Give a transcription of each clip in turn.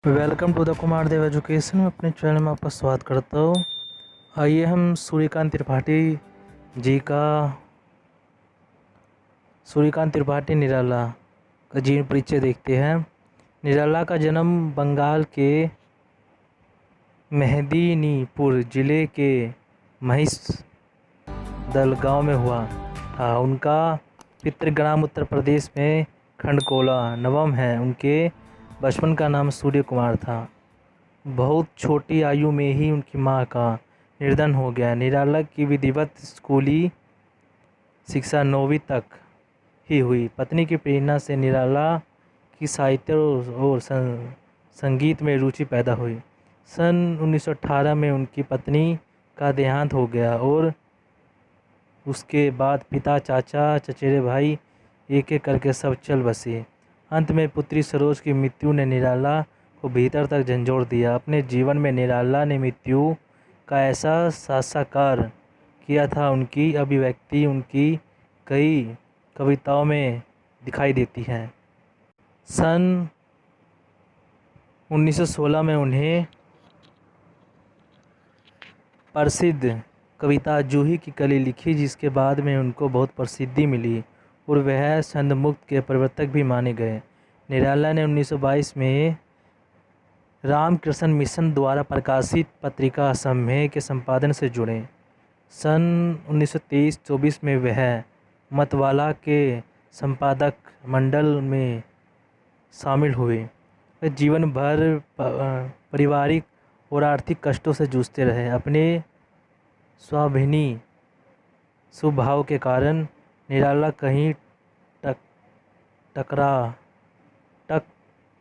Welcome to the Kumar Dev education. में अपने channel में आपका स्वागत करता हूँ। आइए हम सूर्यकांत त्रिपाठी निराला का जीवन परिचय देखते हैं। निराला का जन्म बंगाल के मेदिनीपुर जिले के महिषदल गांव में हुआ था। उनका पितृग्राम उत्तर प्रदेश में खंडकोला नवम है। उनके बचपन का नाम सूर्य कुमार था। बहुत छोटी आयु में ही उनकी मां का निधन हो गया। निराला की विधिवत स्कूली शिक्षा 9वीं तक ही हुई। पत्नी की प्रेरणा से निराला की साहित्य और संगीत में रुचि पैदा हुई। सन 1918 में उनकी पत्नी का देहांत हो गया और उसके बाद पिता, चाचा, चचेरे भाई एक एक करके सब चल बसे। अंत में पुत्री सरोज की मृत्यु ने निराला को भीतर तक झंझोड़ दिया। अपने जीवन में निराला ने मृत्यु का ऐसा साक्षात्कार किया था। उनकी अभिव्यक्ति उनकी कई कविताओं में दिखाई देती है। सन 1916 में उन्हें प्रसिद्ध कविता जूही की कली लिखी, जिसके बाद में उनको बहुत प्रसिद्धि मिली और वह छंदमुक्त के प्रवर्तक भी माने गए। निराला ने 1922 में रामकृष्ण मिशन द्वारा प्रकाशित पत्रिका समय के संपादन से जुड़े। सन 1923-24 में वह मतवाला के संपादक मंडल में शामिल हुए। वे जीवन भर पारिवारिक और आर्थिक कष्टों से जूझते रहे। अपने स्वाभिमानी स्वभाव के कारण निराला कहीं टक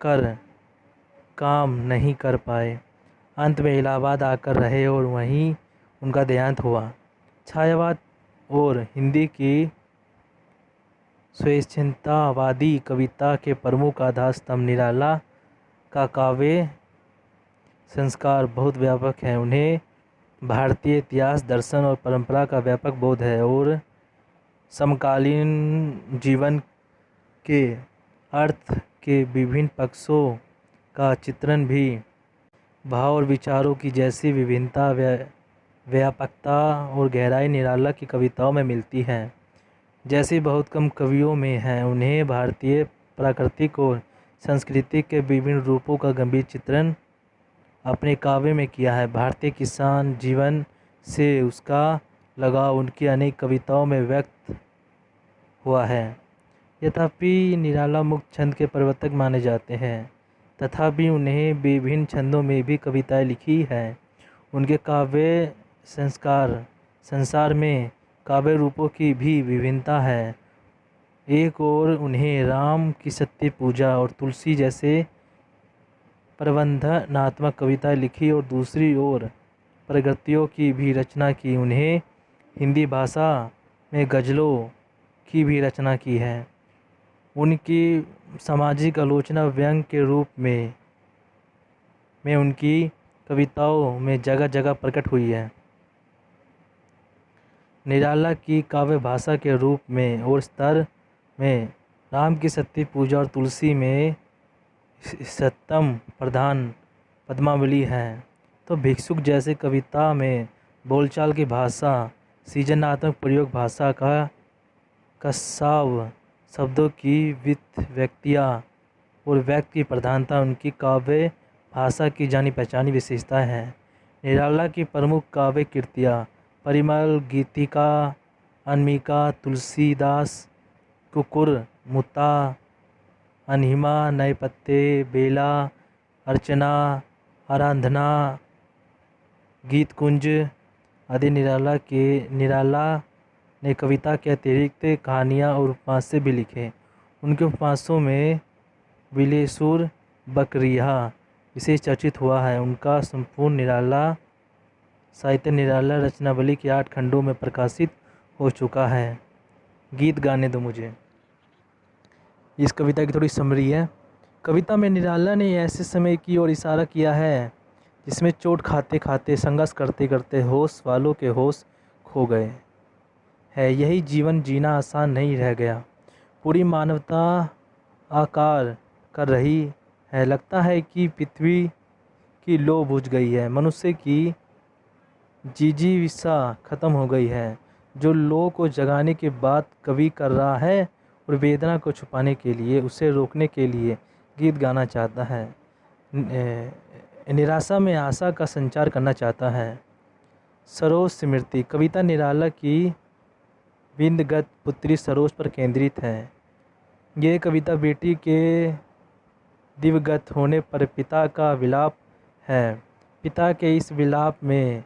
कर काम नहीं कर पाए। अंत में इलाहाबाद आकर रहे और वहीं उनका देहांत हुआ। छायावाद और हिंदी की स्वेच्छावादी कविता के प्रमुख आधार स्तंभ निराला का काव्य संस्कार बहुत व्यापक है। उन्हें भारतीय इतिहास, दर्शन और परंपरा का व्यापक बोध है और समकालीन जीवन के अर्थ के विभिन्न पक्षों का चित्रण भी। भाव और विचारों की जैसी विभिन्नता, व्यापकता और गहराई निराला की कविताओं में मिलती है, जैसी बहुत कम कवियों में है। उन्हें भारतीय प्राकृतिक और संस्कृति के विभिन्न रूपों का गंभीर चित्रण अपने काव्य में किया है। भारतीय किसान जीवन से उसका लगाव उनकी अनेक कविताओं में व्यक्त हुआ है। यद्यपि निराला मुक्त छंद के प्रवर्तक माने जाते हैं, तथापि उन्हें विभिन्न छंदों में भी कविताएं लिखी हैं। उनके काव्य संसार में काव्य रूपों की भी विभिन्नता है। एक ओर उन्हें राम की सत्य पूजा और तुलसी जैसे प्रबंधनात्मक कविताएं लिखी और दूसरी ओर प्रगतियों की भी रचना की। उन्हें हिंदी भाषा में गज़लों की भी रचना की है। उनकी सामाजिक आलोचना व्यंग के रूप में उनकी कविताओं में जगह जगह प्रकट हुई है। निराला की काव्य भाषा के रूप में और स्तर में राम की सत्य पूजा और तुलसी में सत्तम प्रधान पद्मावली है, तो भिक्षुक जैसे कविता में बोलचाल की भाषा, सृजनात्मक प्रयोग, भाषा का कसाव, शब्दों की व्युत्पत्तियाँ और व्यक्ति की प्रधानता उनकी काव्य भाषा की जानी पहचानी विशेषता है। निराला की प्रमुख काव्य कृतियाँ परिमल, गीतिका, अनामिका, तुलसीदास, कुकुर मुत्ता, अनहिमा, नए पत्ते, बेला, अर्चना, आराधना, गीत कुंज आदि। निराला ने कविता के अतिरिक्त कहानियाँ और उपन्यास भी लिखे। उनके उपन्यासों में बिलेसुर बकरिया विशेष चर्चित हुआ है। उनका संपूर्ण निराला साहित्य निराला रचनावली के 8 खंडों में प्रकाशित हो चुका है। गीत गाने दो मुझे, इस कविता की थोड़ी समरी है। कविता में निराला ने ऐसे समय की ओर इशारा किया है जिसमें चोट खाते खाते, संघर्ष करते करते होश वालों के होश खो गए है। यही जीवन जीना आसान नहीं रह गया। पूरी मानवता आकार कर रही है। लगता है कि पृथ्वी की लौ बुझ गई है, मनुष्य की जिजीविषा खत्म हो गई है। जो लौ को जगाने की बात कवि कर रहा है और वेदना को छुपाने के लिए, उसे रोकने के लिए गीत गाना चाहता है। निराशा में आशा का संचार करना चाहता है। सरोज स्मृति कविता निराला की बिंदगत पुत्री सरोज पर केंद्रित है। ये कविता बेटी के दिवंगत होने पर पिता का विलाप है। पिता के इस विलाप में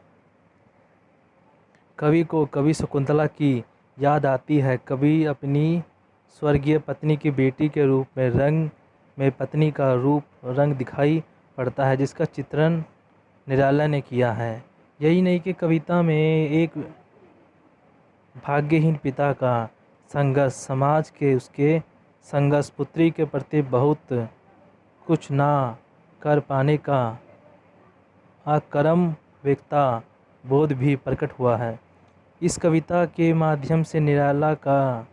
कवि को कवि शकुंतला की याद आती है। कवि अपनी स्वर्गीय पत्नी की बेटी के रूप में रंग में पत्नी का रूप रंग दिखाई पड़ता है, जिसका चित्रण निराला ने किया है। यही नहीं कि कविता में एक भाग्यहीन पिता का संघर्ष, समाज के उसके संघर्ष, पुत्री के प्रति बहुत कुछ ना कर पाने का अकर्म व्यक्ता बोध भी प्रकट हुआ है। इस कविता के माध्यम से निराला का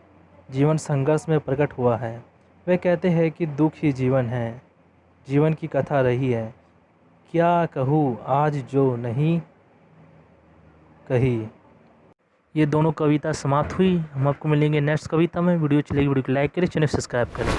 जीवन संघर्ष में प्रकट हुआ है। वे कहते हैं कि दुख ही जीवन है, जीवन की कथा रही है, क्या कहूँ आज जो नहीं कही। ये दोनों कविता समाप्त हुई। हम आपको मिलेंगे नेक्स्ट कविता में। वीडियो चलेगी, वीडियो को लाइक करें, चैनल सब्सक्राइब करें।